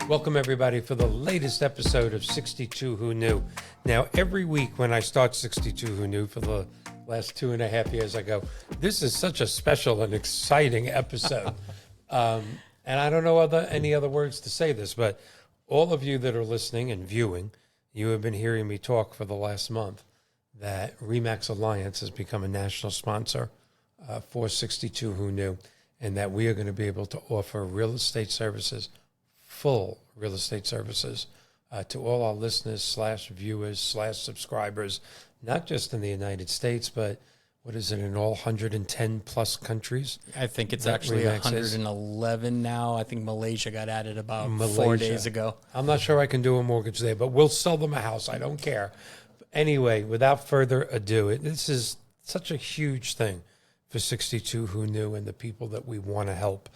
Welcome, everybody, for the latest episode of 62 Who Knew. Now, every week when I start 62 Who Knew for the last 2.5 years, I go, this is such a special and exciting episode. And I don't know any other words to say this, but all of you that are listening and viewing, you have been hearing me talk for the last month that REMAX Alliance has become a national sponsor for 62 Who Knew, and that we are going to be able to offer real estate services, full real estate services, to all our listeners / viewers / subscribers, not just in the United States, but what is it, in all 110 plus countries? I think it's actually 111 now. I think Malaysia got added about 4 days ago. I'm not sure I can do a mortgage there, but we'll sell them a house. I don't care. Anyway, without further ado, this is such a huge thing for 62 Who Knew and the people that we want to help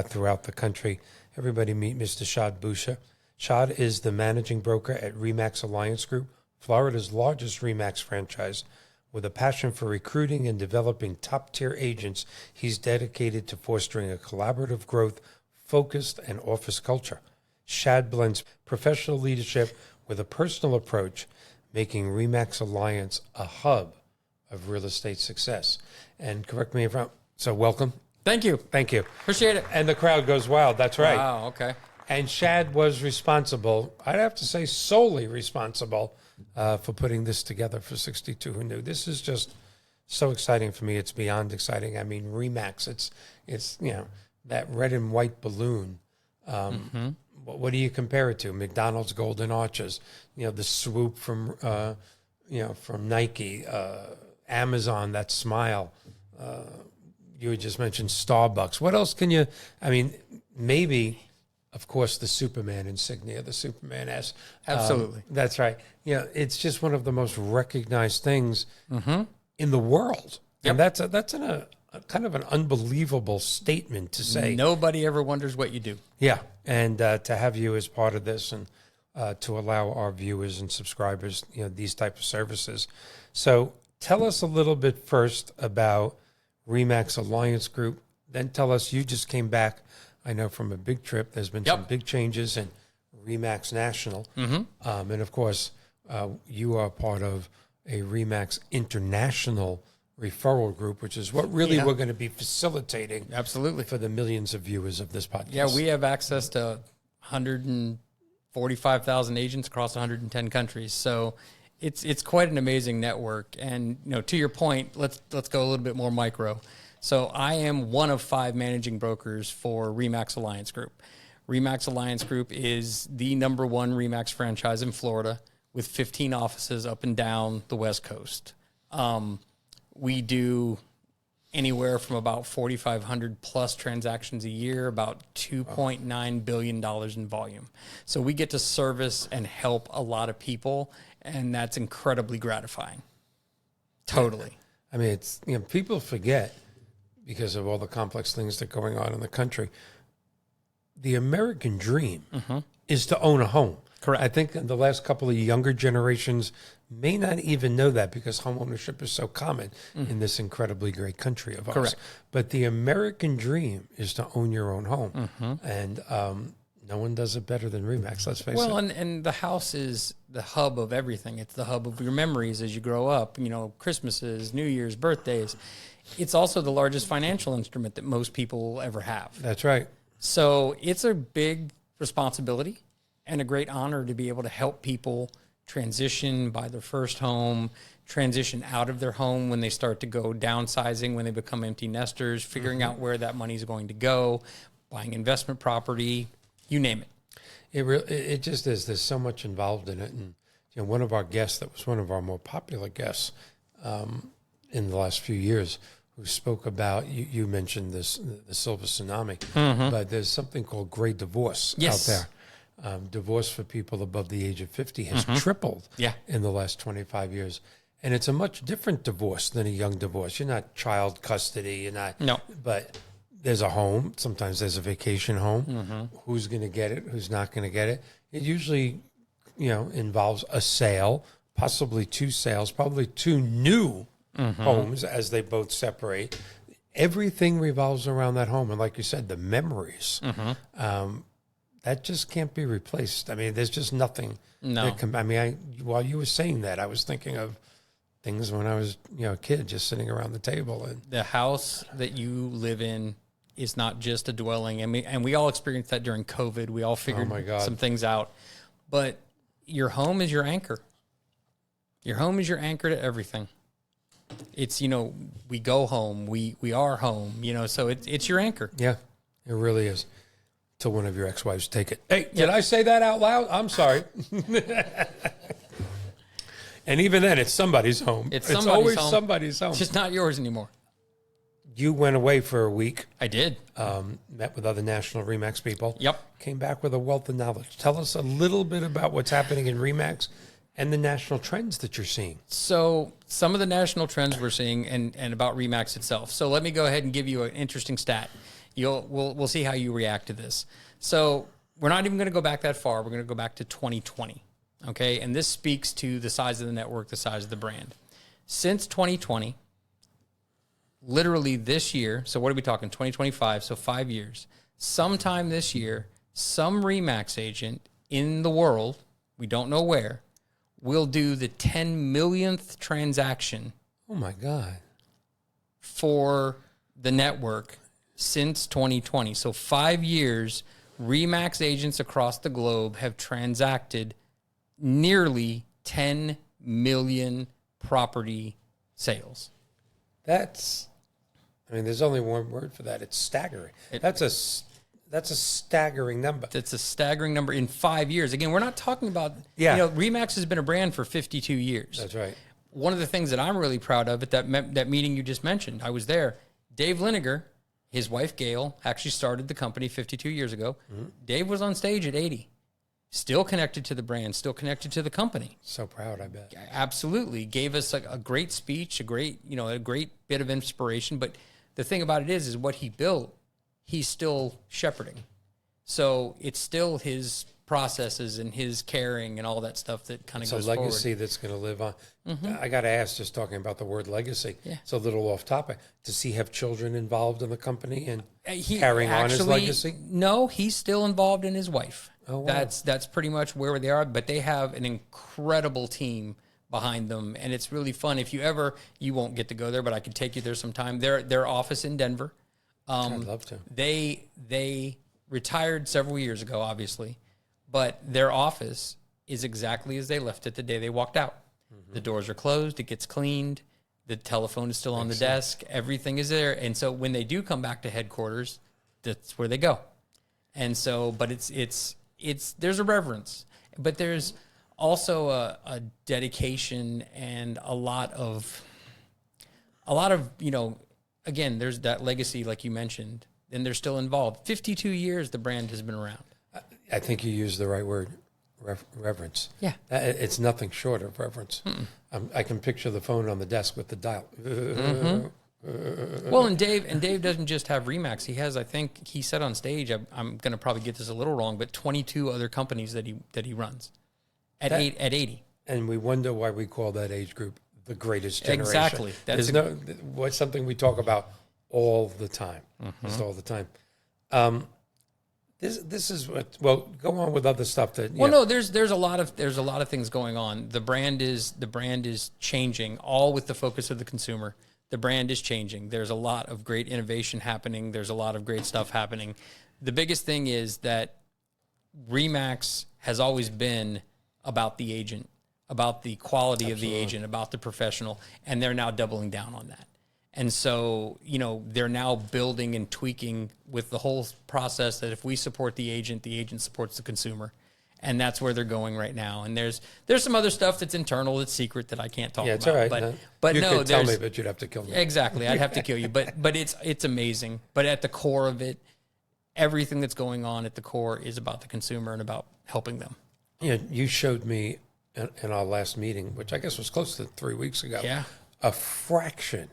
throughout the country. Everybody meet Mr. Shad Boucher. Shad is the managing broker at REMAX Alliance Group, Florida's largest REMAX franchise. With a passion for recruiting and developing top-tier agents, he's dedicated to fostering a collaborative growth, focused, and office culture. Shad blends professional leadership with a personal approach, making REMAX Alliance a hub of real estate success. And correct me if I'm... So welcome. Thank you. Thank you. Appreciate it. And the crowd goes wild. That's right. Wow, okay. And Shad was responsible, I'd have to say solely responsible, for putting this together for 62 Who Knew. This is just so exciting for me. It's beyond exciting. I mean, REMAX, it's you know, that red and white balloon. What do you compare it to? McDonald's Golden Arches, you know, the swoop from, from Nike, Amazon, that smile. You had just mentioned Starbucks. What else can you, I mean, maybe, of course, the Superman insignia, the Superman S. Absolutely. That's right. You know, it's just one of the most recognized things in the world. Yep. And that's a kind of an unbelievable statement to say. Nobody ever wonders what you do. Yeah. And to have you as part of this and to allow our viewers and subscribers, you know, these type of services. So tell us a little bit first about REMAX Alliance Group. Then tell us, you just came back, I know, from a big trip. There's been some big changes in REMAX National. And of course, you are part of a REMAX International referral group, which is what really we're going to be facilitating. Absolutely. For the millions of viewers of this podcast. Yeah, we have access to 145,000 agents across 110 countries. So it's quite an amazing network. And, you know, to your point, let's go a little bit more micro. So I am one of 5 managing brokers for REMAX Alliance Group. REMAX Alliance Group is the #1 REMAX franchise in Florida with 15 offices up and down the West Coast. We do anywhere from about 4,500 plus transactions a year, about $2.9 billion in volume. So we get to service and help a lot of people, and that's incredibly gratifying. Totally. I mean, it's, you know, people forget, because of all the complex things that are going on in the country, the American dream is to own a home. Correct. I think the last couple of younger generations may not even know that, because homeownership is so common in this incredibly great country of ours. Correct. But the American dream is to own your own home. And no one does it better than REMAX, let's face it. Well, and the house is the hub of everything. It's the hub of your memories as you grow up, you know, Christmases, New Year's, birthdays. It's also the largest financial instrument that most people will ever have. That's right. So it's a big responsibility and a great honor to be able to help people transition, buy their first home, transition out of their home when they start to go downsizing, when they become empty nesters, figuring out where that money is going to go, buying investment property, you name it. It just is. There's so much involved in it. And you know, one of our guests that was one of our more popular guests in the last few years, who spoke about, you mentioned this, the silver tsunami, but there's something called gray divorce out there. Divorce for people above the age of 50 has tripled in the last 25 years. And it's a much different divorce than a young divorce. You're not child custody. You're not. No. But there's a home. Sometimes there's a vacation home. Who's going to get it? Who's not going to get it? It usually, you know, involves a sale, possibly 2 sales, probably 2 new homes as they both separate. Everything revolves around that home. And like you said, the memories. that just can't be replaced. I mean, there's just nothing. No. While you were saying that, I was thinking of things when I was, a kid, just sitting around the table. And The house that you live in is not just a dwelling. And we all experienced that during COVID. We all figured some things out. But your home is your anchor. Your home is your anchor to everything. It's, we go home, we are home, so it's your anchor. Yeah, it really is. Till one of your ex-wives take it. Hey, did I say that out loud? I'm sorry. And even then, it's somebody's home. It's always somebody's home. It's just not yours anymore. You went away for a week. I did. Met with other national REMAX people. Yep. Came back with a wealth of knowledge. Tell us a little bit about what's happening in REMAX and the national trends that you're seeing. So some of the national trends we're seeing and about REMAX itself. So let me go ahead and give you an interesting stat. We'll see how you react to this. So we're not even going to go back that far. We're going to go back to 2020. Okay. And this speaks to the size of the network, the size of the brand. Since 2020, literally this year, so what are we talking? 2025, so 5 years. Sometime this year, some REMAX agent in the world, we don't know where, will do the 10 millionth transaction. Oh my God. For the network since 2020. So 5 years, REMAX agents across the globe have transacted nearly 10 million property sales. There's only one word for that. It's staggering. That's a staggering number. It's a staggering number in 5 years. Again, we're not talking about, REMAX has been a brand for 52 years. That's right. One of the things that I'm really proud of at that meeting you just mentioned, I was there. Dave Liniger, his wife Gail, actually started the company 52 years ago. Mm-hmm. Dave was on stage at 80. Still connected to the brand, still connected to the company. So proud, I bet. Absolutely. Gave us a great speech, a great bit of inspiration. But the thing about it is what he built, he's still shepherding. So it's still his processes and his caring and all that stuff that kind of goes forward. It's a legacy that's going to live on. Mm-hmm. I got to ask, just talking about the word legacy, It's a little off topic. Does he have children involved in the company and carrying on his legacy? No, he's still involved in his wife. Oh, wow. That's pretty much where they are, but they have an incredible team behind them, and it's really fun. If you won't get to go there, but I could take you there sometime. Their office in Denver. I'd love to. They retired several years ago, obviously, but their office is exactly as they left it the day they walked out. Mm-hmm. The doors are closed. It gets cleaned. The telephone is still on the desk. Everything is there. And so when they do come back to headquarters, that's where they go. And so, but it's there's a reverence, but there's also a dedication and a lot of, again, there's that legacy, like you mentioned, and they're still involved. 52 years the brand has been around. I think you used the right word, reverence. Yeah. It's nothing short of reverence. I can picture the phone on the desk with the dial. Well, and Dave doesn't just have REMAX. He has, I think he said on stage, I'm going to probably get this a little wrong, but 22 other companies that he runs at 80. And we wonder why we call that age group the greatest generation. Exactly. What's something we talk about all the time. Just all the time. This is what. Well, go on with other stuff that. Well, no, there's a lot of things going on. The brand is changing, all with the focus of the consumer. The brand is changing. There's a lot of great innovation happening. There's a lot of great stuff happening. The biggest thing is that REMAX has always been about the agent, about the quality of the agent, about the professional, and they're now doubling down on that. And so, they're now building and tweaking with the whole process that if we support the agent supports the consumer. And that's where they're going right now. And there's some other stuff that's internal, that's secret that I can't talk about. It's all right. But you could tell me, but you'd have to kill me. Exactly. I'd have to kill you. But it's amazing. But at the core of it, everything that's going on at the core is about the consumer and about helping them. You showed me in our last meeting, which I guess was close to 3 weeks ago, a fraction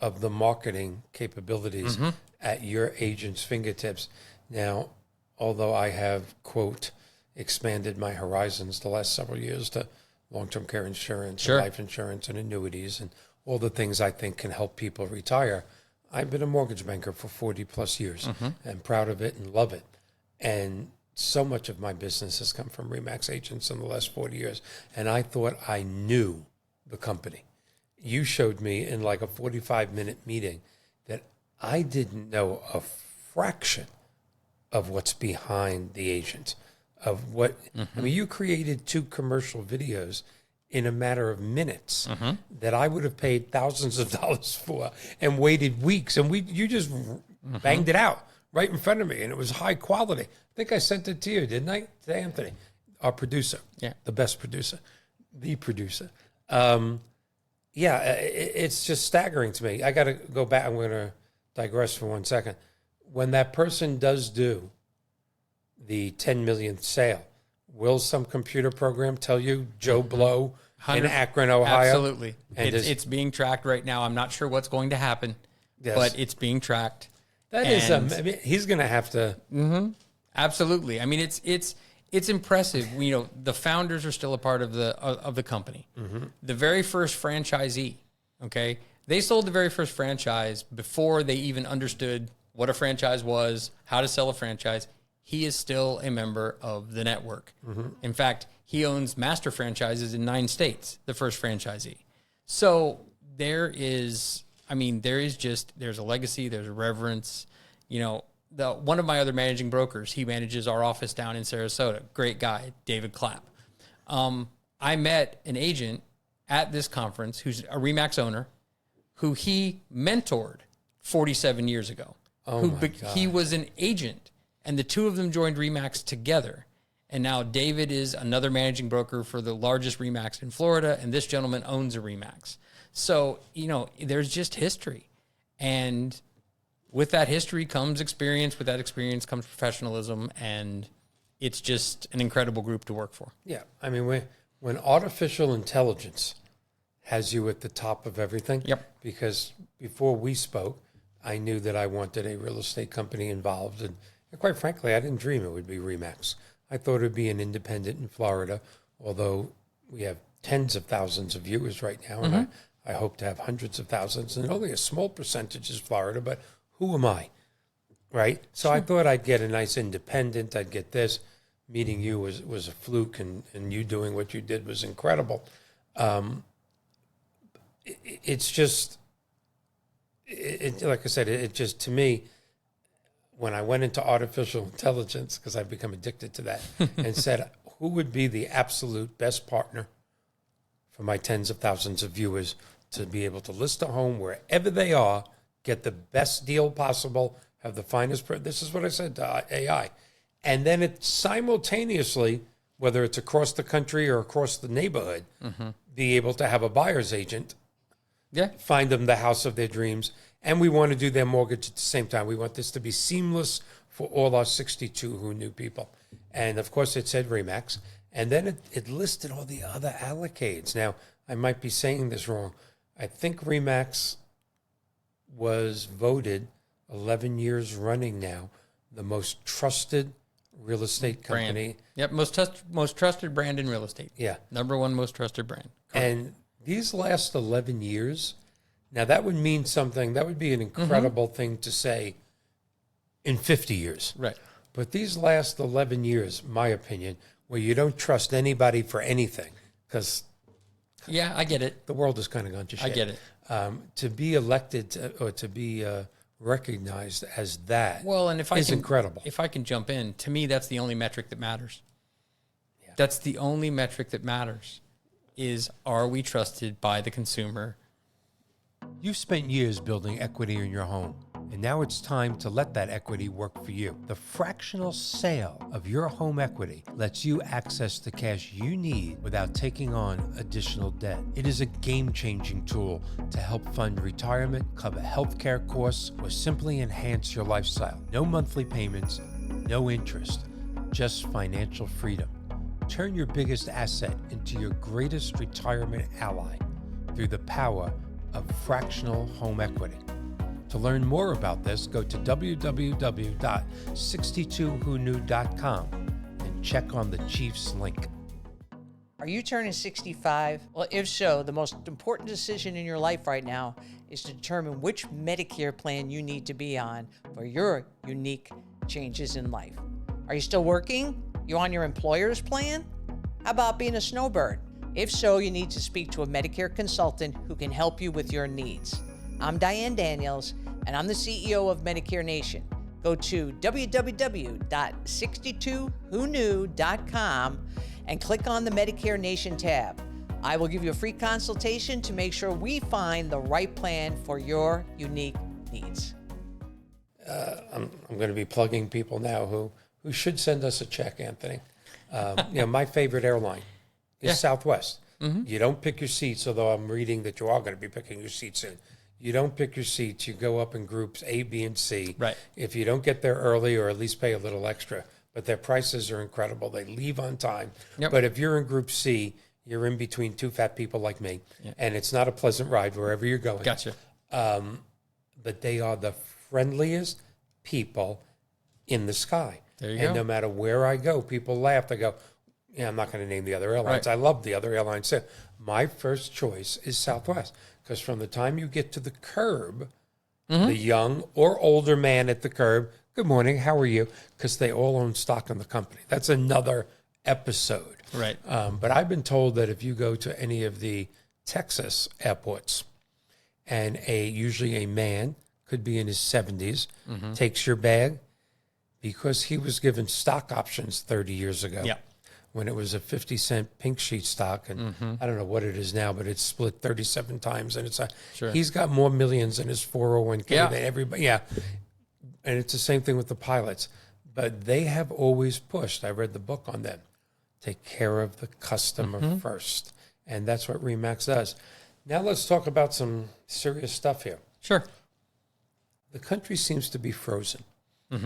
of the marketing capabilities at your agent's fingertips. Now, although I have, quote, expanded my horizons the last several years to long-term care insurance, and life insurance, and annuities, and all the things I think can help people retire, I've been a mortgage banker for 40 plus years and proud of it and love it. And so much of my business has come from REMAX agents in the last 40 years, and I thought I knew the company. You showed me in like a 45-minute meeting that I didn't know a fraction of what's behind the agent, of what, I mean, you created 2 commercial videos in a matter of minutes that I would have paid thousands of dollars for and waited weeks. And you just banged it out right in front of me, and it was high quality. I think I sent it to you, didn't I? To Anthony, our producer, the best producer, the producer. It's just staggering to me. I got to go back. I'm going to digress for 1 second. When that person does do the 10 millionth sale, will some computer program tell you Joe Blow in Akron, Ohio? Absolutely. And it's being tracked right now. I'm not sure what's going to happen, but it's being tracked. That is, I mean, he's going to have to. Absolutely. I mean, it's impressive. You know, the founders are still a part of the company. The very first franchisee, okay, they sold the very first franchise before they even understood what a franchise was, how to sell a franchise. He is still a member of the network. In fact, he owns master franchises in 9 states, the first franchisee. So there's a legacy, there's a reverence. You know, one of my other managing brokers, he manages our office down in Sarasota. Great guy, David Clapp. I met an agent at this conference who's a REMAX owner who he mentored 47 years ago. He was an agent, and the 2 of them joined REMAX together. And now David is another managing broker for the largest REMAX in Florida, and this gentleman owns a REMAX. So, you know, there's just history. And with that history comes experience. With that experience comes professionalism, and it's just an incredible group to work for. Yeah. I mean, when artificial intelligence has you at the top of everything, because before we spoke, I knew that I wanted a real estate company involved, and quite frankly, I didn't dream it would be REMAX. I thought it would be an independent in Florida, although we have tens of thousands of viewers right now, and I hope to have hundreds of thousands, and only a small percentage is Florida, but who am I, right? So I thought I'd get a nice independent, I'd get this. Meeting you was a fluke, and you doing what you did was incredible. It's just, like I said, it just, to me, when I went into artificial intelligence, because I've become addicted to that, and said, who would be the absolute best partner for my tens of thousands of viewers to be able to list a home wherever they are, get the best deal possible, have the finest, this is what I said to AI. And then it simultaneously, whether it's across the country or across the neighborhood, be able to have a buyer's agent find them the house of their dreams. And we want to do their mortgage at the same time. We want this to be seamless for all our 62 Who Knew people. And, of course, it said REMAX. And then it listed all the other allocades. Now, I might be saying this wrong. I think REMAX was voted 11 years running now the most trusted real estate company. Yep, most trusted brand in real estate. Yeah. Number 1 most trusted brand. Correct. And these last 11 years, now that would mean something, that would be an incredible thing to say in 50 years. Right. But these last 11 years, my opinion, where you don't trust anybody for anything, because yeah, I get it. The world has kind of gone to shit. I get it. To be elected or to be recognized as that is incredible. If I can jump in, to me, that's the only metric that matters. Yeah. That's the only metric that matters is, are we trusted by the consumer? You've spent years building equity in your home, and now it's time to let that equity work for you. The fractional sale of your home equity lets you access the cash you need without taking on additional debt. It is a game-changing tool to help fund retirement, cover healthcare costs, or simply enhance your lifestyle. No monthly payments, no interest, just financial freedom. Turn your biggest asset into your greatest retirement ally through the power of fractional home equity. To learn more about this, go to www.62whoknew.com and check on the Chief's link. Are you turning 65? Well, if so, the most important decision in your life right now is to determine which Medicare plan you need to be on for your unique changes in life. Are you still working? You on your employer's plan? How about being a snowbird? If so, you need to speak to a Medicare consultant who can help you with your needs. I'm Diane Daniels, and I'm the CEO of Medicare Nation. Go to www.62whoknew.com and click on the Medicare Nation tab. I will give you a free consultation to make sure we find the right plan for your unique needs. I'm going to be plugging people now who should send us a check, Anthony. My favorite airline is Southwest. You don't pick your seats, although I'm reading that you are going to be picking your seats soon. You don't pick your seats. You go up in groups A, B, and C. Right. If you don't get there early or at least pay a little extra, but their prices are incredible. They leave on time. Yep. But if you're in group C, you're in between two fat people like me, and it's not a pleasant ride wherever you're going. Gotcha. But they are the friendliest people in the sky. There you and go. no matter where I go, people laugh. They go, yeah, I'm not going to name the other airlines. Right. I love the other airlines too. My first choice is Southwest, because from the time you get to the curb, the young or older man at the curb, good morning, how are you? Because they all own stock in the company. That's another episode. Right. But I've been told that if you go to any of the Texas airports and usually a man, could be in his 70s, takes your bag, because he was given stock options 30 years ago. Yeah. When it was a 50-cent pink sheet stock, and I don't know what it is now, but it's split 37 times, and he's got more millions in his 401k than everybody. Yeah, and it's the same thing with the pilots, but they have always pushed. I read the book on them. Take care of the customer first, and that's what REMAX does. Now let's talk about some serious stuff here. Sure. The country seems to be frozen.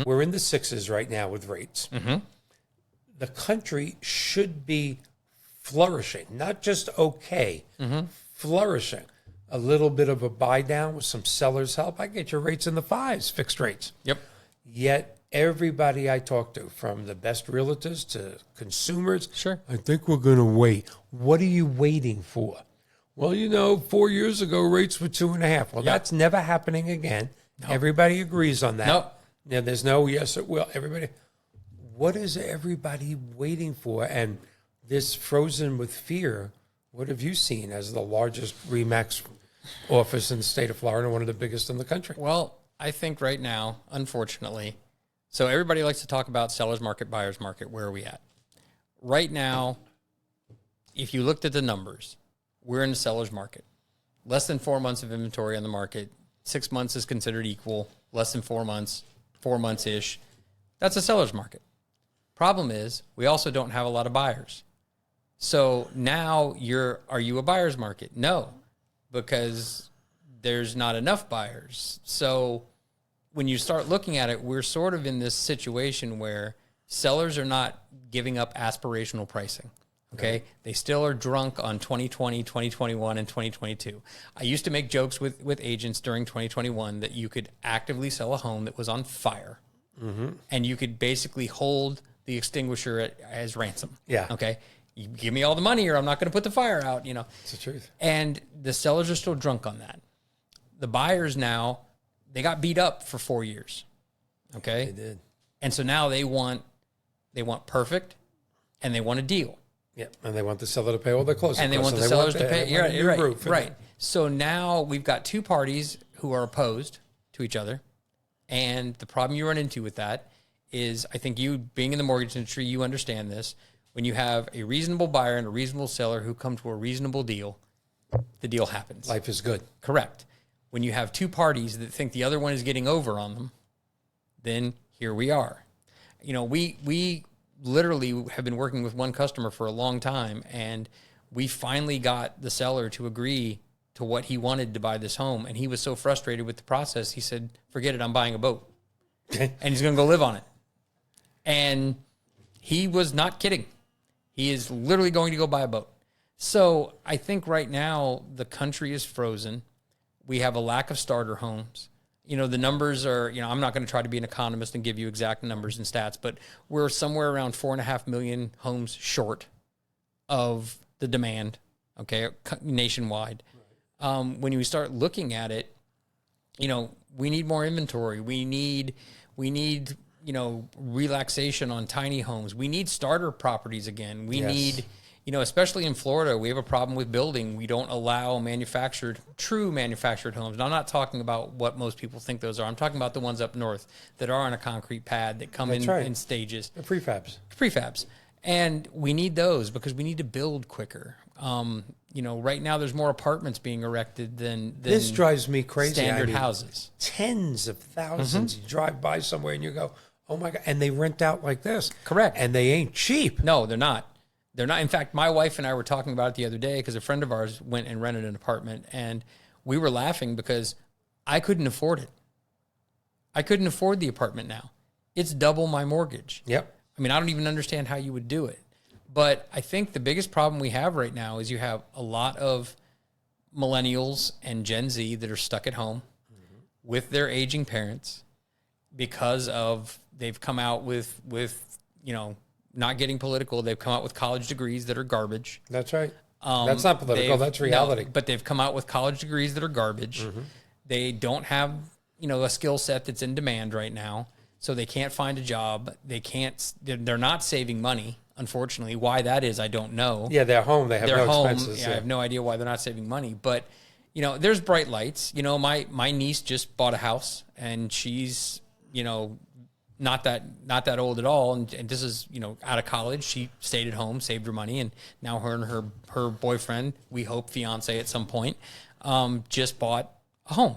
We're in the sixes right now with rates. The country should be flourishing, not just okay, flourishing. A little bit of a buy down with some seller's help. I get your rates in the fives, fixed rates. Yep. Yet everybody I talk to, from the best realtors to consumers, Sure. I think we're going to wait. What are you waiting for? Well, 4 years ago, rates were 2.5. Well, that's never happening again. Everybody agrees on that. Nope. Yeah, there's no yes, it will. Everybody. What is everybody waiting for? And this frozen with fear, what have you seen as the largest REMAX office in the state of Florida, one of the biggest in the country? Well, I think right now, unfortunately, so everybody likes to talk about seller's market, buyer's market. Where are we at? Right now, if you looked at the numbers, we're in the seller's market. Less than 4 months of inventory on the market. 6 months is considered equal. Less than 4 months, 4 months-ish. That's a seller's market. Problem is, we also don't have a lot of buyers. So now are you a buyer's market? No, because there's not enough buyers. So when you start looking at it, we're sort of in this situation where sellers are not giving up aspirational pricing. Okay. They still are drunk on 2020, 2021, and 2022. I used to make jokes with agents during 2021 that you could actively sell a home that was on fire, and you could basically hold the extinguisher as ransom. Yeah. Okay. You give me all the money or I'm not going to put the fire out, It's the truth. And the sellers are still drunk on that. The buyers now, they got beat up for 4 years. Okay. They did. And so now they want perfect, and they want a deal. Yeah, and they want the seller to pay all their closing And they costs. want the sellers to pay. You're Right. Right. So now we've got two parties who are opposed to each other. And the problem you run into with that is, I think you, being in the mortgage industry, you understand this. When you have a reasonable buyer and a reasonable seller who come to a reasonable deal, the deal happens. Life is good. Correct. When you have two parties that think the other one is getting over on them, then here we are. We literally have been working with one customer for a long time, and we finally got the seller to agree to what he wanted to buy this home. And he was so frustrated with the process, he said, forget it, I'm buying a boat. And he's going to go live on it. And he was not kidding. He is literally going to go buy a boat. So I think right now the country is frozen. We have a lack of starter homes. The numbers are, I'm not going to try to be an economist and give you exact numbers and stats, but we're somewhere around 4.5 million homes short of the demand, okay, nationwide. When you start looking at it, we need more inventory. We need relaxation on tiny homes. We need starter properties again. We Yes. need, especially in Florida, we have a problem with building. We don't allow true manufactured homes. And I'm not talking about what most people think those are. I'm talking about the ones up north that are on a concrete pad that come in stages. The prefabs. Prefabs. And we need those because we need to build quicker. Right now there's more apartments being erected than This drives me crazy. standard houses. Tens of thousands. You drive by somewhere and you go, oh my God. And they rent out like this. Correct. And they ain't cheap. No, they're not. They're not. In fact, my wife and I were talking about it the other day because a friend of ours went and rented an apartment, and we were laughing because I couldn't afford it. I couldn't afford the apartment now. It's double my mortgage. Yep. I mean, I don't even understand how you would do it. But I think the biggest problem we have right now is you have a lot of millennials and Gen Z that are stuck at home with their aging parents because of they've come out with not getting political. They've come out with college degrees that are garbage. That's right. That's not political. That's reality. No, but they've come out with college degrees that are garbage. They don't have, a skill set that's in demand right now. So they can't find a job. They're not saving money, unfortunately. Why that is, I don't know. Yeah, they're home. They have no expenses. I have no idea why they're not saving money. But, there's bright lights. My niece just bought a house, and she's, not that old at all. And this is, out of college. She stayed at home, saved her money, and now her and her boyfriend, we hope fiance at some point, just bought a home.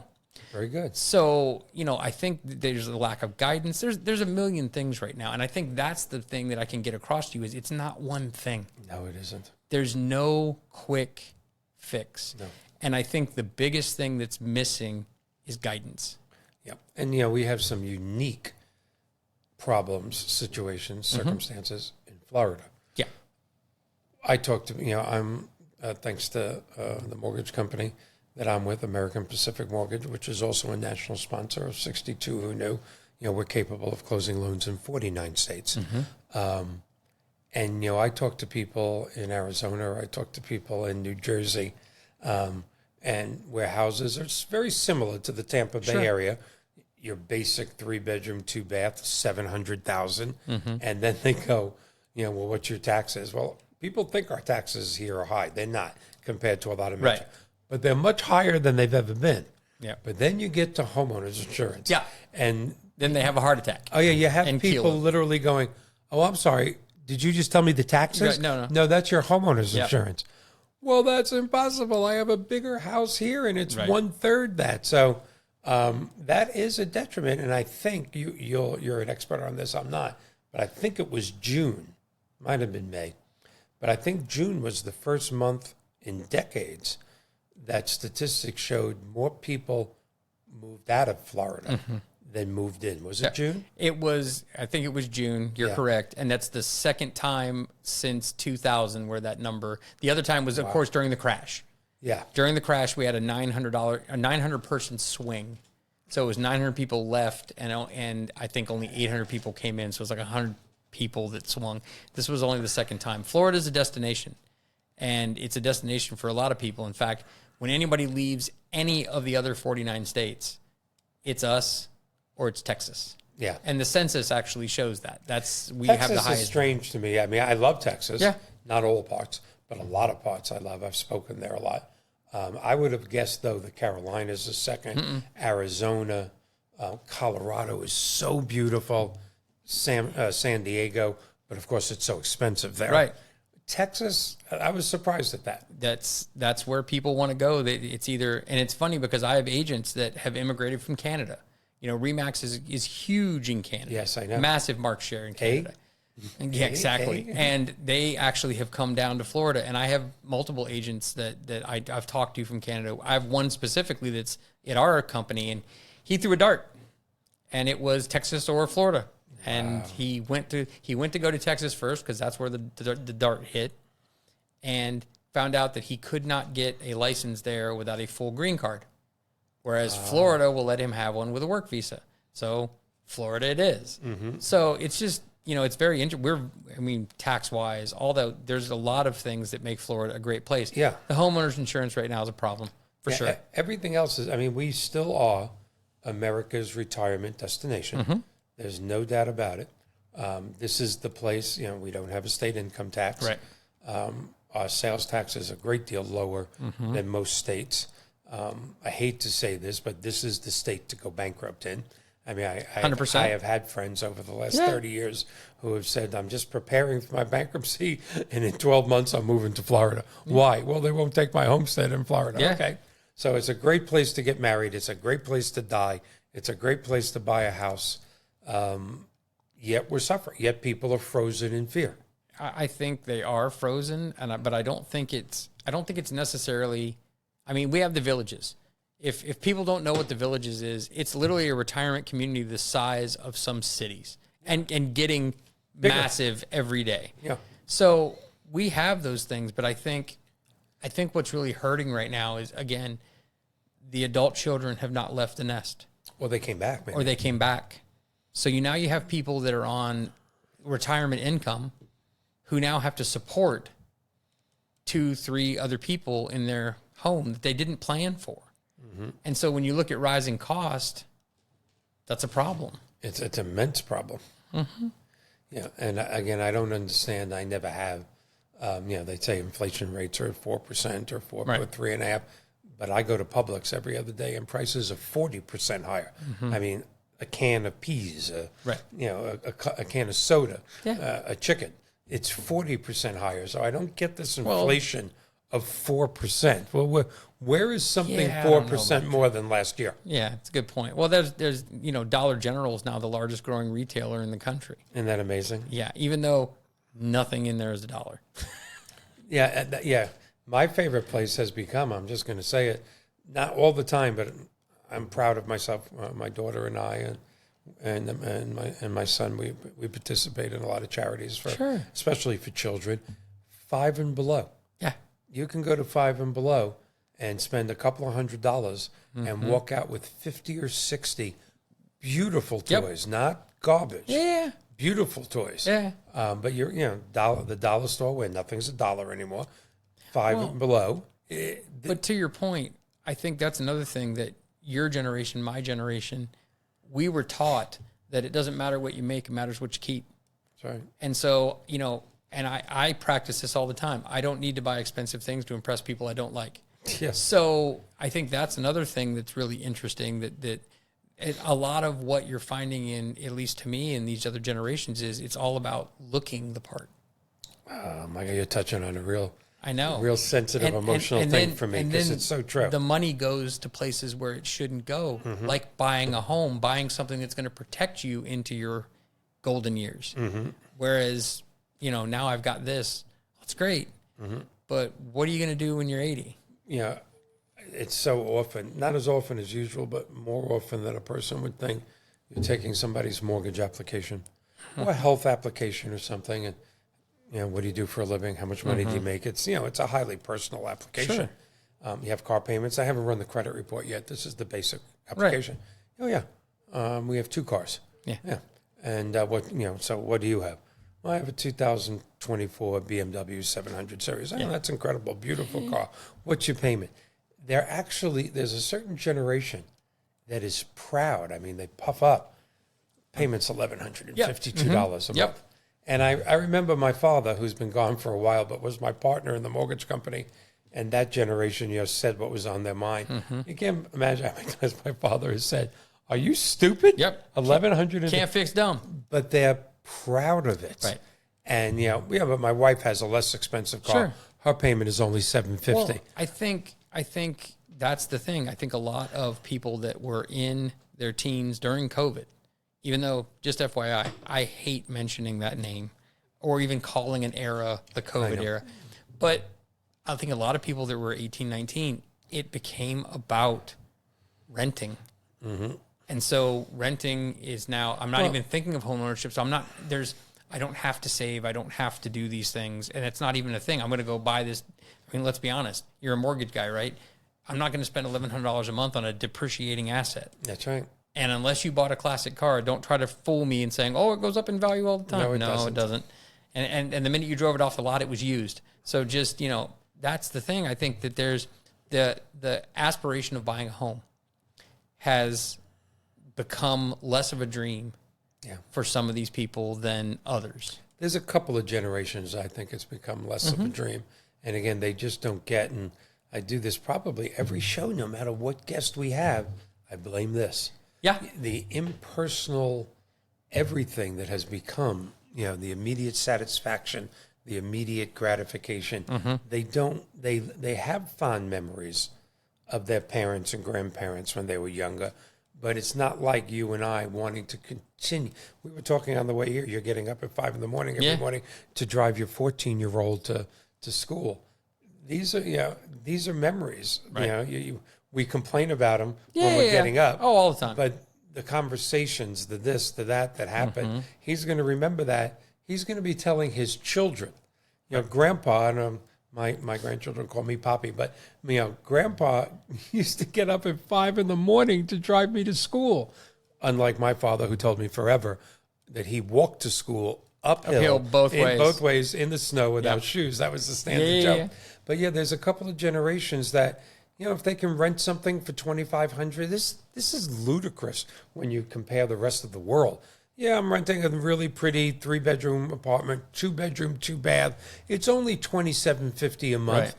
Very good. So, I think there's a lack of guidance. There's a million things right now. And I think that's the thing that I can get across to you is it's not one thing. No, it isn't. There's no quick fix. No. And I think the biggest thing that's missing is guidance. Yep. And, we have some unique problems, situations, circumstances in Florida. Yeah. I talked to, I'm, thanks to the mortgage company that I'm with, American Pacific Mortgage, which is also a national sponsor of 62 Who Knew. We're capable of closing loans in 49 states. And, I talk to people in Arizona, I talk to people in New Jersey, and where houses are very similar to the Tampa Bay area. Your basic 3-bedroom, 2-bath, 700,000. And then they go, well, what's your taxes? Well, people think our taxes here are high. They're not compared to a lot of metro. Right. But they're much higher than they've ever been. Yeah. But then you get to homeowners insurance. Yeah. And then they have a heart attack. oh yeah, you have And people kill. literally going, "Oh, I'm sorry. Did you just tell me the taxes? No. No, that's your homeowners Yep. insurance." Well, that's impossible. I have a bigger house here, and it's Right. 1/3 that. So that is a detriment. And I think you're an expert on this. I'm not, but I think it was June. Might have been May, but I think June was the first month in decades that statistics showed more people moved out of Florida than moved in. Was it June? I think it was June. You're correct. And that's the second time since 2000 where that number, the other time was, of course, during the crash. Yeah. During the crash, we had a 900 person swing. So it was 900 people left, and I think only 800 people came in. So it was like 100 people that swung. This was only the second time. Florida is a destination, and it's a destination for a lot of people. In fact, when anybody leaves any of the other 49 states, it's us or it's Texas. Yeah. And the census actually shows that. We Texas have the is highest. strange to me. I mean, I love Texas. Yeah. Not all parts, but a lot of parts I love. I've spoken there a lot. I would have guessed, though, the Carolinas is second. Arizona, Colorado is so beautiful. San Diego, but of course it's so expensive there. Right. Texas, I was surprised at that. That's where people want to go. It's either, and it's funny because I have agents that have immigrated from Canada. REMAX is huge in Canada. Yes, I know. Massive market share in Canada. Yeah, exactly. And they actually have come down to Florida. And I have multiple agents that I've talked to from Canada. I have one specifically that's at our company, and he threw a dart, and it was Texas or Florida. And he went to go to Texas first because that's where the dart hit, and found out that he could not get a license there without a full green card, whereas Florida will let him have one with a work visa. So Florida it is. So it's just it's very interesting. Tax wise, there's a lot of things that make Florida a great place. Yeah, the homeowners insurance right now is a problem for sure. Everything else is. We still are America's retirement destination. There's no doubt about it. This is the place, we don't have a state income tax. Right. Our sales tax is a great deal lower than most states. I hate to say this, but this is the state to go bankrupt in. I mean, I 100%. have had friends over the last 30 years who have said, I'm just preparing for my bankruptcy, and in 12 months I'm moving to Florida. Why? Well, they won't take my homestead in Florida. Yeah. Okay. So it's a great place to get married. It's a great place to die. It's a great place to buy a house. Yet we're suffering. Yet people are frozen in fear. I think they are frozen, but I don't think it's necessarily. I mean, we have the Villages. If people don't know what the Villages is, it's literally a retirement community the size of some cities, and getting bigger, massive every day. Yeah. So we have those things, but I think what's really hurting right now is, again, the adult children have not left the nest. Well, they came back, maybe. Or they came back. So now you have people that are on retirement income who now have to support 2-3 other people in their home that they didn't plan for. And so when you look at rising cost, that's a problem. It's an immense problem. Yeah, and again, I don't understand. I never have. They say inflation rates are 4% or 3.5%, but I go to Publix every other day, and prices are 40% higher. I mean, a can of peas, a can of soda, a chicken. It's 40% higher. So I don't get this inflation of 4%. Well, where is something 4% more than last year? Yeah, it's a good point. Well, there's Dollar General is now the largest growing retailer in the country. Isn't that amazing? Yeah, even though nothing in there is $1. Yeah. My favorite place has become, I'm just going to say it, not all the time, but I'm proud of myself, my daughter and I, and my son. We participate in a lot of charities especially for children. Five and Below. Yeah, you can go to Five and Below and spend a couple of $100s and walk out with 50 or 60 beautiful toys, not garbage. Yeah, beautiful toys. Yeah, but the dollar store where nothing's $1 anymore. Five and Below. But to your point, I think that's another thing that your generation, my generation, we were taught that it doesn't matter what you make, it matters what you keep. That's right. And so, and I practice this all the time. I don't need to buy expensive things to impress people I don't like. Yes. So I think that's another thing that's really interesting, that a lot of what you're finding in, at least to me, in these other generations is it's all about looking the part. My God, you're touching on a real sensitive, emotional thing for me, because it's so true. The money goes to places where it shouldn't go, like buying a home, buying something that's going to protect you into your golden years. Whereas, now I've got this. That's great. But what are you going to do when you're 80? Yeah, it's so often, not as often as usual, but more often than a person would think, you're taking somebody's mortgage application or a health application or something, and what do you do for a living? How much money do you make? It's it's a highly personal application. Sure. You have car payments. I haven't run the credit report yet. This is the basic application. Right. Oh yeah, we have 2 cars. Yeah. And so what do you have? Well, I have a 2024 BMW 700 Series. Oh, that's incredible, beautiful car. What's your payment? There's a certain generation that is proud. I mean, they puff up. Payments $1,152 a month. And I remember my father, who's been gone for a while, but was my partner in the mortgage company, and that generation, said what was on their mind. You can't imagine how many times my father has said, "Are you stupid?" Yep. $1,100. Can't fix dumb. But they're proud of it. Right. And but my wife has a less expensive car. Sure. Her payment is only $750. Well, I think that's the thing. I think a lot of people that were in their teens during COVID, even though, just FYI, I hate mentioning that name or even calling an era the COVID era. But I think a lot of people that were 18, 19, it became about renting. And so renting is now, I'm not even thinking of homeownership. So I don't have to save. I don't have to do these things. And it's not even a thing. I'm going to go buy this. I mean, let's be honest. You're a mortgage guy, right? I'm not going to spend $1,100 a month on a depreciating asset. That's right. And unless you bought a classic car, don't try to fool me in saying, it goes up in value all the time. No, it doesn't. And the minute you drove it off the lot, it was used. So just, that's the thing. I think that there's the aspiration of buying a home has become less of a dream for some of these people than others. There's a couple of generations I think it's become less of a dream. And again, they just don't get, and I do this probably every show, no matter what guest we have, I blame this. Yeah. The impersonal everything that has become, the immediate satisfaction, the immediate gratification. They have fond memories of their parents and grandparents when they were younger, but it's not like you and I wanting to continue. We were talking on the way here, you're getting up at 5 a.m. every morning to drive your 14-year-old to school. These are memories. Right. We complain about them when we're getting up. Oh, all the time. But the conversations, the this, the that happened, he's going to remember that. He's going to be telling his children. Grandpa, and my grandchildren call me Poppy, but Grandpa used to get up at 5 a.m. to drive me to school. Unlike my father, who told me forever that he walked to school uphill both ways in the snow without shoes. That was the standard joke. Yeah. But there's a couple of generations that, if they can rent something for $2,500, this is ludicrous when you compare the rest of the world. Yeah, I'm renting a really pretty 3-bedroom apartment, 2-bedroom, 2-bath. It's only $2,750 a month. Right.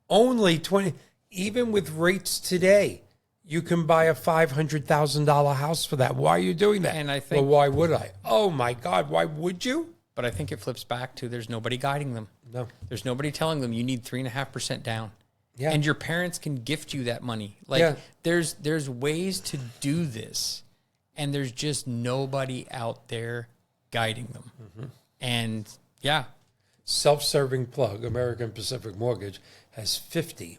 Only 20. Even with rates today, you can buy a $500,000 house for that. Why are you doing that? And I think, well, why would I? Oh my God, why would you? But I think it flips back to there's nobody guiding them. No, there's nobody telling them you need 3.5% down. Yeah. And your parents can gift you that money. There's ways to do this, and there's just nobody out there guiding them. And self-serving plug, American Pacific Mortgage has 50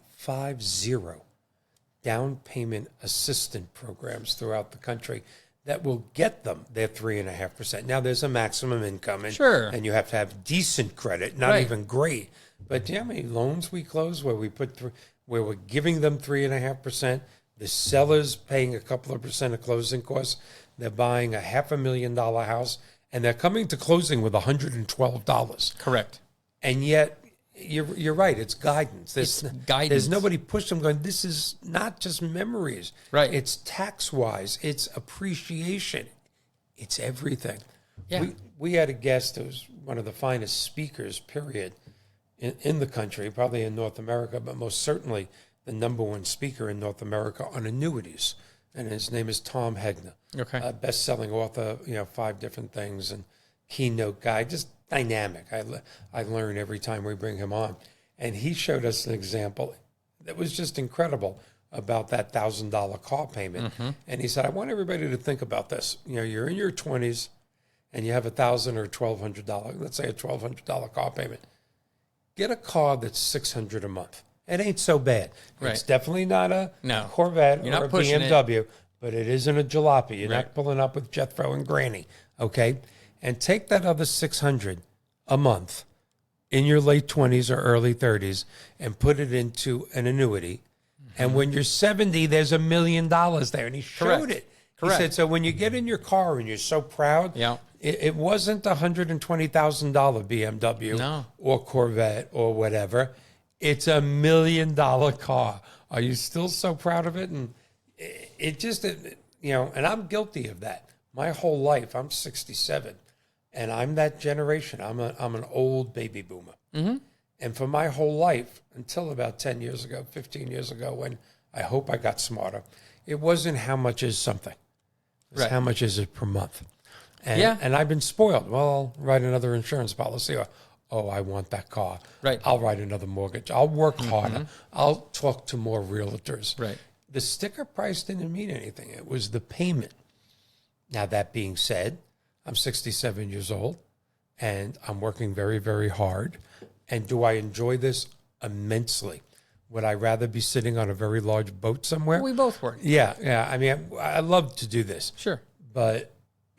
down payment assistant programs throughout the country that will get them their 3.5%. Now there's a maximum income, and you have to have decent credit, not even great. But do you know how many loans we close where where we're giving them 3.5%? The seller's paying a couple of percent of closing costs. They're buying a $500,000 house, and they're coming to closing with $112. Correct. And yet, you're right. It's guidance. There's nobody pushing them going, this is not just memories. Right. It's tax-wise. It's appreciation. It's everything. Yeah. We had a guest who was one of the finest speakers, period, in the country, probably in North America, but most certainly the number one speaker in North America on annuities. And his name is Tom Hegner. Okay. A best-selling author, 5 different things, and keynote guy, just dynamic. I learn every time we bring him on. And he showed us an example that was just incredible about that $1,000 car payment. And he said, I want everybody to think about this. You're in your 20s and you have $1,000 or $1,200, let's say a $1,200 car payment. Get a car that's $600 a month. It ain't so bad. Right. It's definitely not a Corvette or a BMW, but it isn't a jalopy. You're not pulling up with Jethro and Granny, okay? And take that other $600 a month in your late 20s or early 30s and put it into an annuity. And when you're 70, there's $1 million there. And he showed it. Correct. He said, so when you get in your car and you're so proud, it wasn't a $120,000 BMW or Corvette or whatever. It's $1 million car. Are you still so proud of it? And it just, and I'm guilty of that. My whole life, I'm 67, and I'm that generation. I'm an old baby boomer. And for my whole life, until about 10 years ago, 15 years ago, when I hope I got smarter, it wasn't how much is something. It was how much is it per month. And I've been spoiled. Well, I'll write another insurance policy. Or, I want that car. Right. I'll write another mortgage. I'll work harder. I'll talk to more realtors. Right. The sticker price didn't mean anything. It was the payment. Now, that being said, I'm 67 years old, and I'm working very, very hard. And do I enjoy this? Immensely. Would I rather be sitting on a very large boat somewhere? We both work. Yeah. I mean, I love to do this. Sure. But,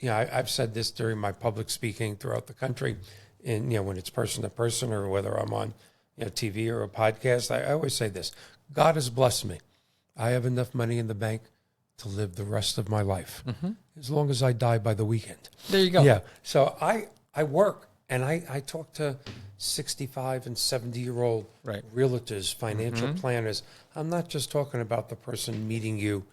I've said this during my public speaking throughout the country. And, when it's person to person or whether I'm on, TV or a podcast, I always say this. God has blessed me. I have enough money in the bank to live the rest of my life, as long as I die by the weekend. There you go. Yeah. So I work, and I talk to 65 and 70-year-old realtors, financial planners. I'm not just talking about the person meeting you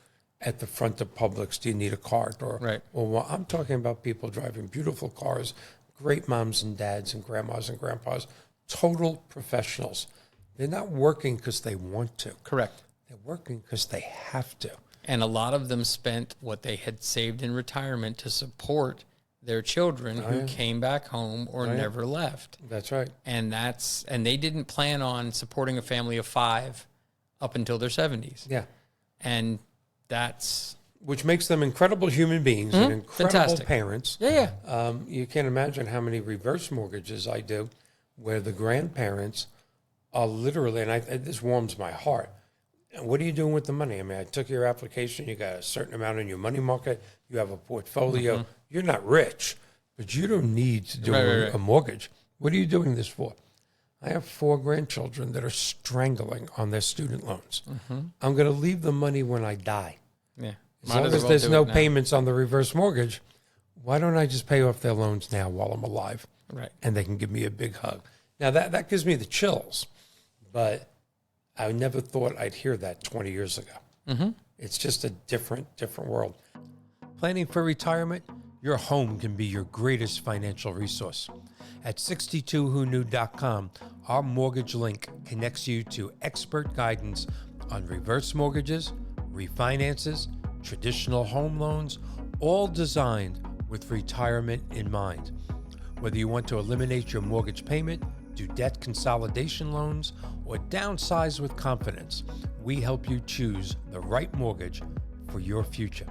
at the front of Publix, do you need a cart? Or, Right. well, I'm talking about people driving beautiful cars, great moms and dads and grandmas and grandpas, total professionals. They're not working because they want to. Correct. They're working because they have to. And a lot of them spent what they had saved in retirement to support their children who came back home or never left. That's right. And they didn't plan on supporting a family of 5 up until their 70s. Yeah. And that's... Which makes them incredible human beings and incredible Fantastic. parents. Yeah. You can't imagine how many reverse mortgages I do where the grandparents are literally, and this warms my heart. What are you doing with the money? I mean, I took your application. You got a certain amount in your money market. You have a portfolio. You're not rich, but you don't need to do a mortgage. What are you doing this for? I have 4 grandchildren that are strangling on their student loans. I'm going to leave the money when I die. Yeah. As long as there's no payments on the reverse mortgage, why don't I just pay off their loans now while I'm alive? Right. And they can give me a big hug. Now, that gives me the chills, but I never thought I'd hear that 20 years ago. It's just a different world. Planning for retirement? Your home can be your greatest financial resource. At 62whoknew.com, our mortgage link connects you to expert guidance on reverse mortgages, refinances, traditional home loans, all designed with retirement in mind. Whether you want to eliminate your mortgage payment, do debt consolidation loans, or downsize with confidence, we help you choose the right mortgage for your future.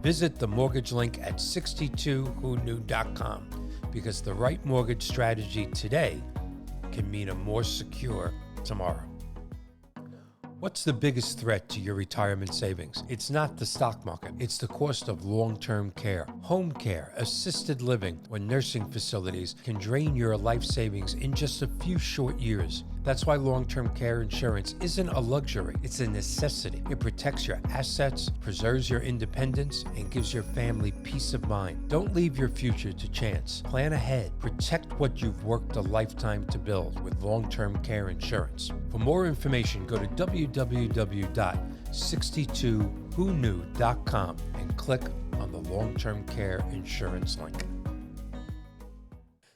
Visit the mortgage link at 62whoknew.com because the right mortgage strategy today can mean a more secure tomorrow. What's the biggest threat to your retirement savings? It's not the stock market. It's the cost of long-term care. Home care, assisted living, or nursing facilities can drain your life savings in just a few short years. That's why long-term care insurance isn't a luxury. It's a necessity. It protects your assets, preserves your independence, and gives your family peace of mind. Don't leave your future to chance. Plan ahead. Protect what you've worked a lifetime to build with long-term care insurance. For more information, go to www.62whoknew.com and click on the long-term care insurance link.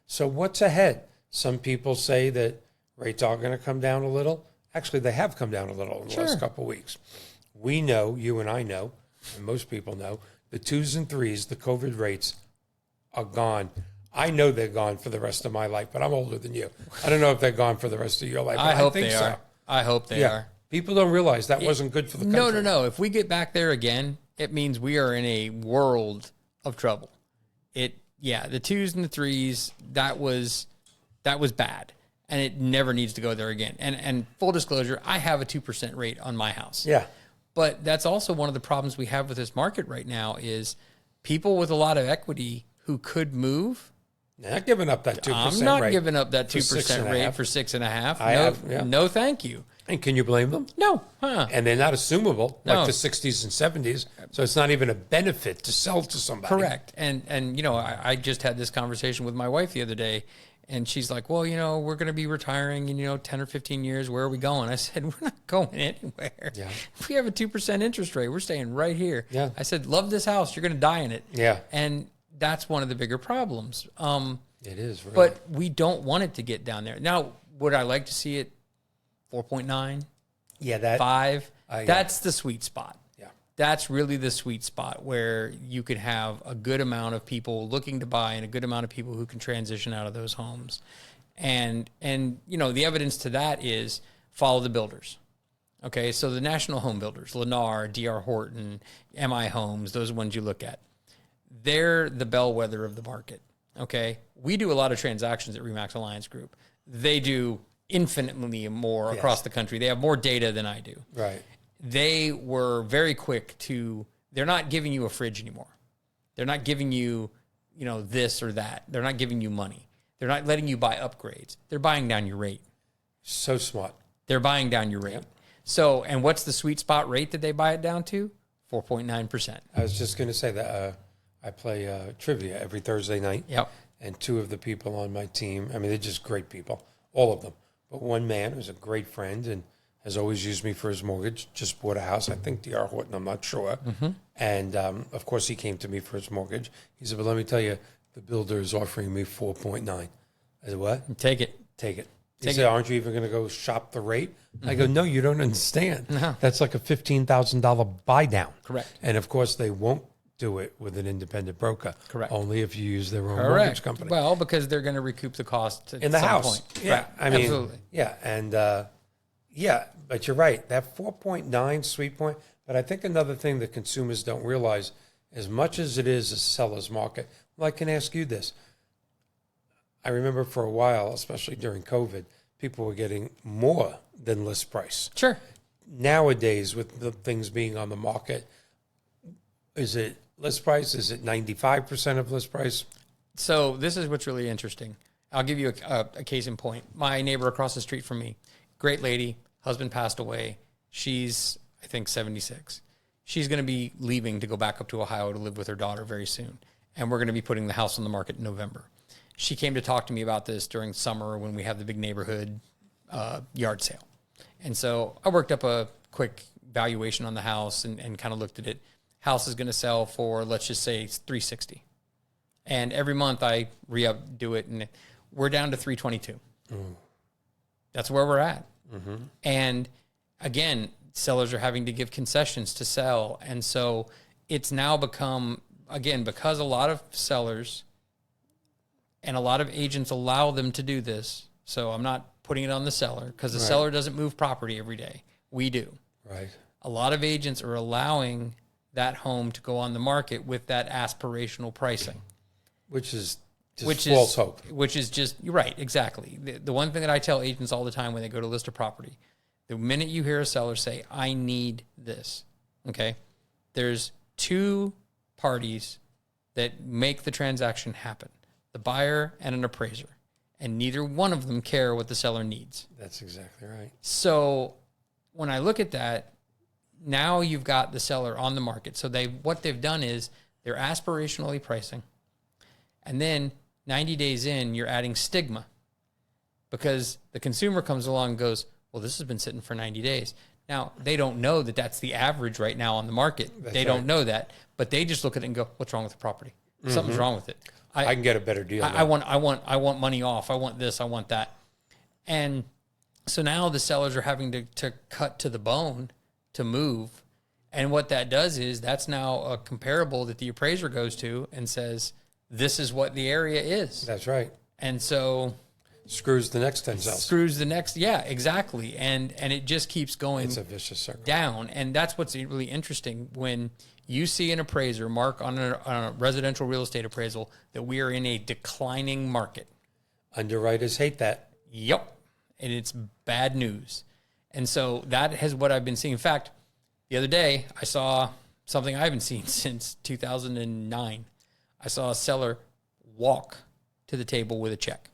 So what's ahead? Some people say that rates are going to come down a little. Actually, they have come down a little in the last couple of weeks. We know, you and I know, and most people know, the 2s and 3s, the COVID rates are gone. I know they're gone for the rest of my life, but I'm older than you. I don't know if they're gone for the rest of your life. I hope think they so. are. I hope they are. People don't realize that wasn't good for the country. No. If we get back there again, it means we are in a world of trouble. The 2s and the 3s, that was bad. And it never needs to go there again. And full disclosure, I have a 2% rate on my house. Yeah. But that's also one of the problems we have with this market right now is people with a lot of equity who could move. Not giving up that 2% rate. I'm not giving up that 2% rate for 6.5. No, thank you. And can you blame them? No. And they're not assumable No. like the 60s and 70s. So it's not even a benefit to sell to somebody. Correct. And I just had this conversation with my wife the other day, and she's like, well, we're going to be retiring in, 10 or 15 years. Where are we going? I said, we're not going anywhere. Yeah. If we have a 2% interest rate, we're staying right here. Yeah. I said, love this house. You're going to die in it. Yeah. And that's one of the bigger problems. It is, really. But we don't want it to get down there. Now, would I like to see it 4.9? Yeah, 5? That's the sweet spot. Yeah. That's really the sweet spot where you could have a good amount of people looking to buy and a good amount of people who can transition out of those homes. And the evidence to that is follow the builders. Okay, so the national home builders, Lennar, D.R. Horton, M.I. Homes, those are ones you look at. They're the bellwether of the market. Okay, we do a lot of transactions at REMAX Alliance Group. They do infinitely more across the country. They have more data than I do. Right. They were very quick they're not giving you a fridge anymore. They're not giving you, this or that. They're not giving you money. They're not letting you buy upgrades. They're buying down your rate. So smart. They're buying down your rate. Yep. So, and what's the sweet spot rate that they buy it down to? 4.9%. I was just going to say that I play trivia every Thursday night. Yep. And 2 of the people on my team, they're just great people, all of them. But one man who's a great friend and has always used me for his mortgage, just bought a house. I think D.R. Horton, I'm not sure. And, of course, he came to me for his mortgage. He said, but let me tell you, the builder is offering me 4.9. I said, what? Take it. Take it. He said, aren't you even going to go shop the rate? I go, no, you don't understand. No. That's like a $15,000 buy down. Correct. And, of course, they won't do it with an independent broker. Correct. Only if you use their own mortgage company. Well, because they're going to recoup the cost at In the some house. point. Yeah. Right. I mean, Absolutely. yeah. And, yeah, but you're right. That 4.9 sweet point. But I think another thing that consumers don't realize, as much as it is a seller's market, well, I can ask you this. I remember for a while, especially during COVID, people were getting more than list price. Sure. Nowadays, with the things being on the market, is it list price? Is it 95% of list price? So this is what's really interesting. I'll give you a case in point. My neighbor across the street from me, great lady, husband passed away. She's, I think, 76. She's going to be leaving to go back up to Ohio to live with her daughter very soon. And we're going to be putting the house on the market in November. She came to talk to me about this during summer when we have the big neighborhood yard sale. And so I worked up a quick valuation on the house and kind of looked at it. House is going to sell for, let's just say, $360. And every month I do it, and we're down to $322. That's where we're at. And again, sellers are having to give concessions to sell. And so it's now become, again, because a lot of sellers and a lot of agents allow them to do this. So I'm not putting it on the seller, because the seller doesn't move property every day. We do. Right. A lot of agents are allowing that home to go on the market with that aspirational pricing. Which is just false hope. Which is just, you're right, exactly. The one thing that I tell agents all the time when they go to list a property, the minute you hear a seller say, I need this, okay, there's two parties that make the transaction happen, the buyer and an appraiser. And neither one of them care what the seller needs. That's exactly right. So when I look at that, now you've got the seller on the market. So what they've done is they're aspirationally pricing. And then 90 days in, you're adding stigma, because the consumer comes along and goes, well, this has been sitting for 90 days. Now, they don't know that that's the average right now on the market. They don't know that, but they just look at it and go, what's wrong with the property? Something's wrong with it. I can get a better deal. I want money off. I want this. I want that. And so now the sellers are having to cut to the bone to move. And what that does is that's now a comparable that the appraiser goes to and says, this is what the area is. That's right. And so screws the next 10 cells. Screws the next. Yeah, exactly. And it just keeps going. It's a vicious circle. Down. And that's what's really interesting when you see an appraiser mark on a residential real estate appraisal that we are in a declining market. Underwriters hate that. Yep. And it's bad news. And so that is what I've been seeing. In fact, the other day I saw something I haven't seen since 2009. I saw a seller walk to the table with a check.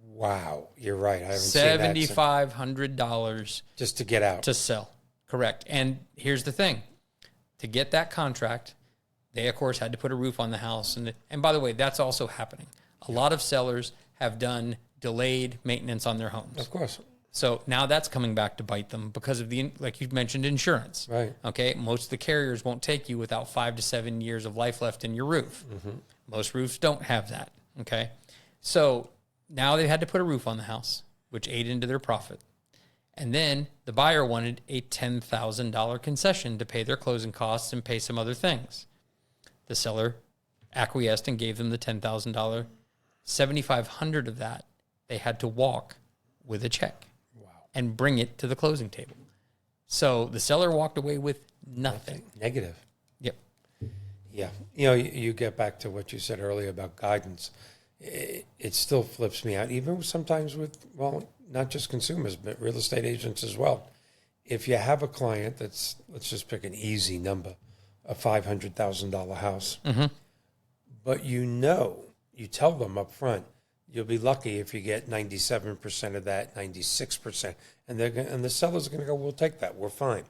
Wow. You're right. I haven't seen that. $7,500 just to get out. To sell. Correct. And here's the thing. To get that contract, they, of course, had to put a roof on the house. And by the way, that's also happening. A lot of sellers have done delayed maintenance on their homes. Of course. So now that's coming back to bite them because of like you mentioned, insurance. Right. Okay. Most of the carriers won't take you without 5 to 7 years of life left in your roof. Most roofs don't have that. Okay. So now they had to put a roof on the house, which ate into their profit. And then the buyer wanted a $10,000 concession to pay their closing costs and pay some other things. The seller acquiesced and gave them the $10,000. $7,500 of that, they had to walk with a check. Wow. And bring it to the closing table. So the seller walked away with nothing. Negative. Yep. Yeah. You know, you get back to what you said earlier about guidance. It still flips me out, even sometimes with, well, not just consumers, but real estate agents as well. If you have a client that's, let's just pick an easy number, a $500,000 house, but you tell them up front, you'll be lucky if you get 97% of that, 96%, and the seller's going to go, we'll take that, we're fine.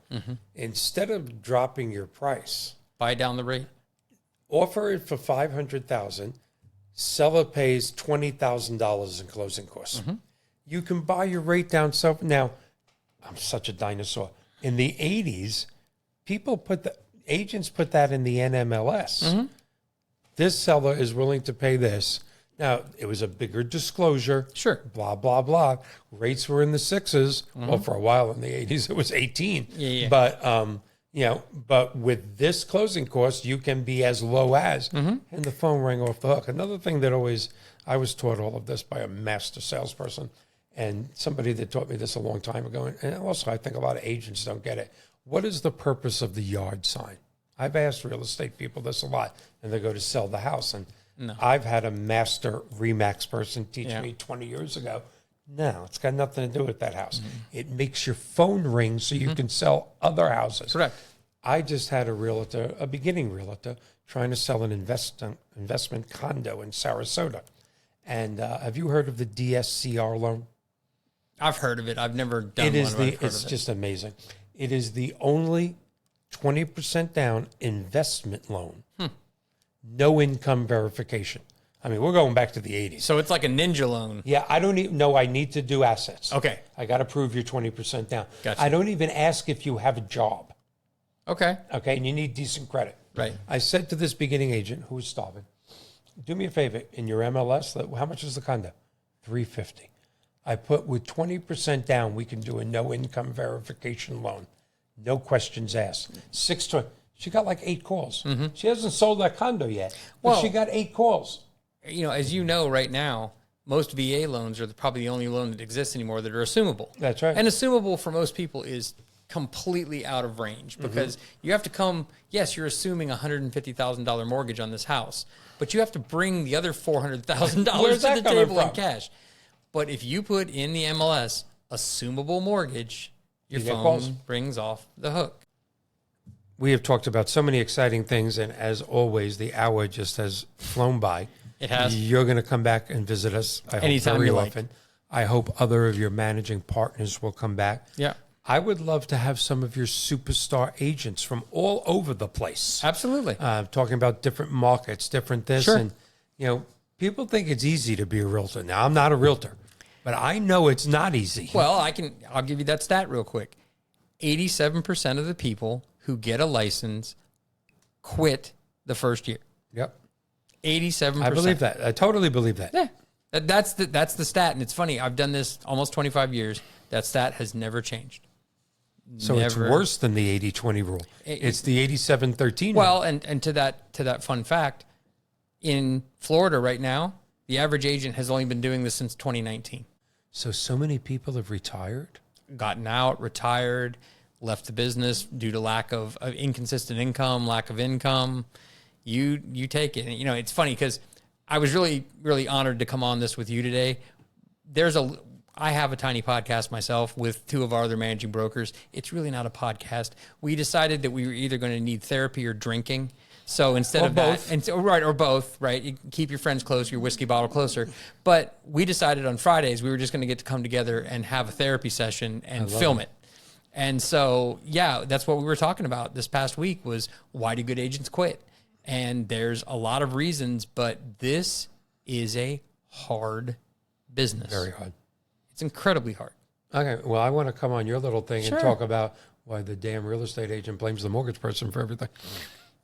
Instead of dropping your price, buy down the rate, offer it for $500,000. Seller pays $20,000 in closing costs. You can buy your rate down. So now, I'm such a dinosaur. In the 80s, agents put that in the NMLS. This seller is willing to pay this. Now, it was a bigger disclosure. Sure. Blah, blah, blah. Rates were in the 6s. Well, for a while in the 80s, it was 18. Yeah. But, but with this closing cost, you can be as low as, and the phone rang off the hook. Another thing that I was taught all of this by a master salesperson and somebody that taught me this a long time ago. And also, I think a lot of agents don't get it. What is the purpose of the yard sign? I've asked real estate people this a lot, and they go to sell the house. And I've had a master REMAX person teach me 20 years ago. No, it's got nothing to do with that house. It makes your phone ring so you can sell other houses. Correct. I just had a beginning realtor, trying to sell an investment condo in Sarasota. And have you heard of the DSCR loan? I've heard of it. I've never done one. It's just amazing. It is the only 20% down investment loan. No income verification. I mean, we're going back to the 80s. So it's like a ninja loan. Yeah, I don't even know. I need to do assets. Okay. I got to prove you're 20% down. Gotcha. I don't even ask if you have a job. Okay. Okay, and you need decent credit. Right. I said to this beginning agent who was starving, do me a favor, in your MLS, how much is the condo? $350. I put with 20% down, we can do a no income verification loan. No questions asked. 620. She got like 8 calls. She hasn't sold that condo yet, but Well, she got 8 calls. As you know, right now, most VA loans are probably the only loan that exists anymore that are assumable. That's right. And assumable for most people is completely out of range because you have to come, yes, you're assuming $150,000 mortgage on this house, but you have to bring the other $400,000 to the table in cash. But if you put in the MLS, assumable mortgage, your phone rings off the hook. We have talked about so many exciting things, and as always, the hour just has flown by. It has. You're going to come back and visit us, I hope, Anytime very you like. often. I hope other of your managing partners will come back. Yeah. I would love to have some of your superstar agents from all over the place. Absolutely. Talking about different markets, different this. Sure. And, people think it's easy to be a realtor. Now, I'm not a realtor, but I know it's not easy. Well, I'll give you that stat real quick. 87% of the people who get a license quit the first year. Yep. 87%. I believe that. I totally believe that. Yeah. That's the stat. And it's funny. I've done this almost 25 years. That stat has never changed. So it's worse than the 80-20 rule. It's the 87-13 rule. Well, and to that fun fact, in Florida right now, the average agent has only been doing this since 2019. So many people have retired? Gotten out, retired, left the business due to lack of inconsistent income, lack of income. You take it. And, it's funny because I was really, really honored to come on this with you today. I have a tiny podcast myself with 2 of our other managing brokers. It's really not a podcast. We decided that we were either going to need therapy or drinking. So instead of both. that, or both, right? You keep your friends close, your whiskey bottle closer. But we decided on Fridays we were just going to get to come together and have a therapy session and film it. And so, that's what we were talking about this past week was why do good agents quit? And there's a lot of reasons, but this is a hard business. Very hard. It's incredibly hard. Okay, well, I want to come on your little thing Sure. and talk about why the damn real estate agent blames the mortgage person for everything.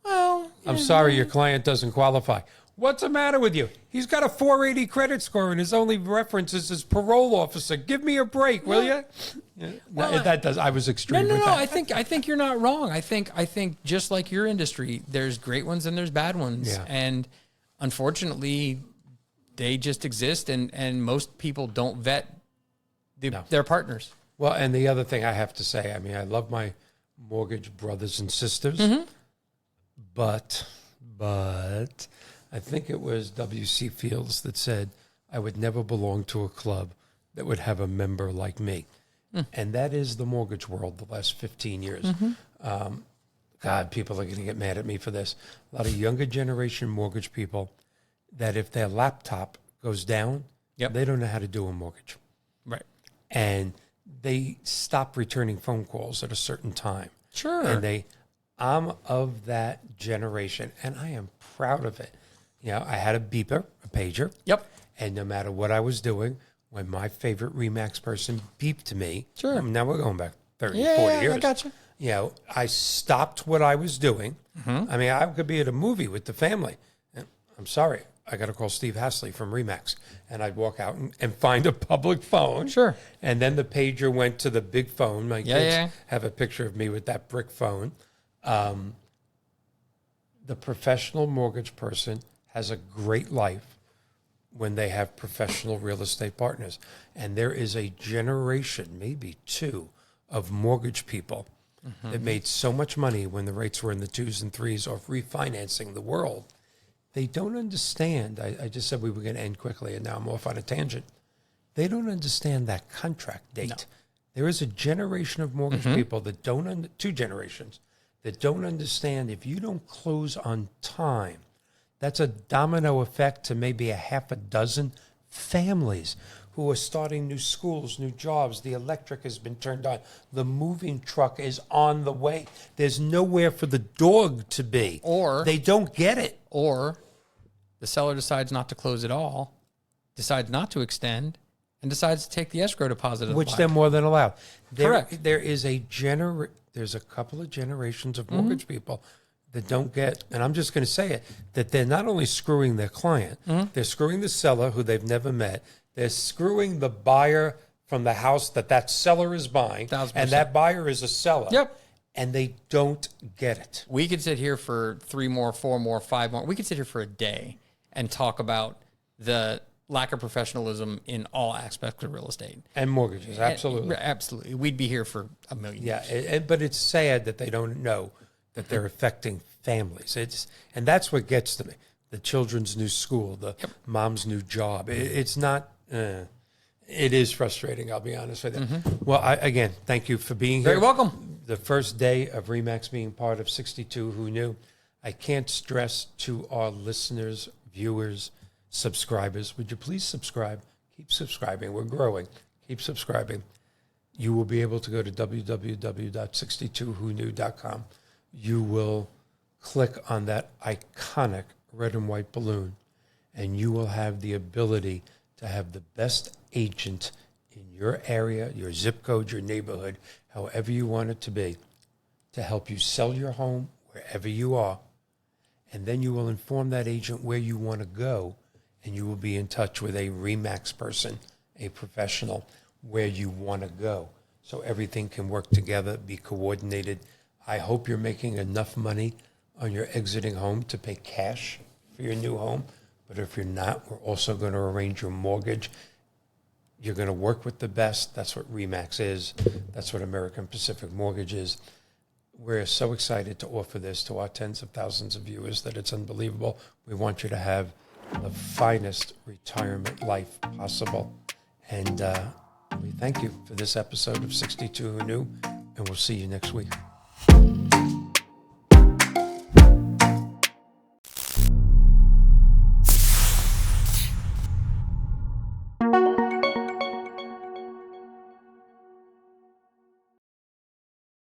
Well, I'm sorry, your client doesn't qualify. What's the matter with you? He's got a 480 credit score and his only reference is his parole officer. Give me a break, will you? Yeah. I was extreme with that. I think you're not wrong. I think just like your industry, there's great ones and there's bad ones. Yeah. And unfortunately, they just exist and most people don't vet their partners. Well, and the other thing I have to say, I love my mortgage brothers and sisters, but I think it was W.C. Fields that said, I would never belong to a club that would have a member like me. And that is the mortgage world the last 15 years. God, people are going to get mad at me for this. A lot of younger generation mortgage people that if their laptop goes down, they don't know how to do a mortgage. Right. And they stop returning phone calls at a certain time. Sure. And I'm of that generation, and I am proud of it. I had a beeper, a pager. Yep. And no matter what I was doing, when my favorite REMAX person beeped to me. Sure. Now we're going back 30, Yeah, 40 years. I got you. You know, I stopped what I was doing. I mean, I could be at a movie with the family. And I'm sorry, I got to call Steve Hasley from REMAX. And I'd walk out and find a public phone. Sure. And then the pager went to the big phone. My kids have a picture of me with that brick phone. The professional mortgage person has a great life when they have professional real estate partners. And there is a generation, maybe two, of mortgage people that made so much money when the rates were in the 2s and 3s off refinancing the world. They don't understand. I just said we were going to end quickly, and now I'm off on a tangent. They don't understand that contract date. No. There is a generation of mortgage people that don't, two generations, that don't understand if you don't close on time, that's a domino effect to maybe a half a dozen families who are starting new schools, new jobs. The electric has been turned on. The moving truck is on the way. There's nowhere for the dog to be. Or they don't get it. Or the seller decides not to close at all, decides not to extend, and decides to take the escrow deposit of which the they're more than allowed. Correct. There is there's a couple of generations of mortgage people that don't get, and I'm just going to say it, that they're not only screwing their client, they're screwing the seller who they've never met. They're screwing the buyer from the house that seller is buying, 1,000%. and that buyer is a seller. Yep. And they don't get it. We could sit here for 3 more, 4 more, 5 more. We could sit here for a day and talk about the lack of professionalism in all aspects of real estate. And mortgages, absolutely. Absolutely. We'd be here for a million years. But it's sad that they don't know that they're affecting families. And that's what gets to me. The children's new school, the mom's new job. It's not... it is frustrating, I'll be honest with you. Well, again, thank you for being here. Very welcome. The first day of REMAX being part of 62 Who Knew. I can't stress to our listeners, viewers, subscribers, would you please subscribe? Keep subscribing. We're growing. Keep subscribing. You will be able to go to www.62whoknew.com. You will click on that iconic red and white balloon, and you will have the ability to have the best agent in your area, your zip code, your neighborhood, however you want it to be, to help you sell your home wherever you are. And then you will inform that agent where you want to go, and you will be in touch with a REMAX person, a professional, where you want to go. So everything can work together, be coordinated. I hope you're making enough money on your exiting home to pay cash for your new home. But if you're not, we're also going to arrange your mortgage. You're going to work with the best. That's what REMAX is. That's what American Pacific Mortgage is. We're so excited to offer this to our tens of thousands of viewers that it's unbelievable. We want you to have the finest retirement life possible. And we thank you for this episode of 62 Who Knew, and we'll see you next week.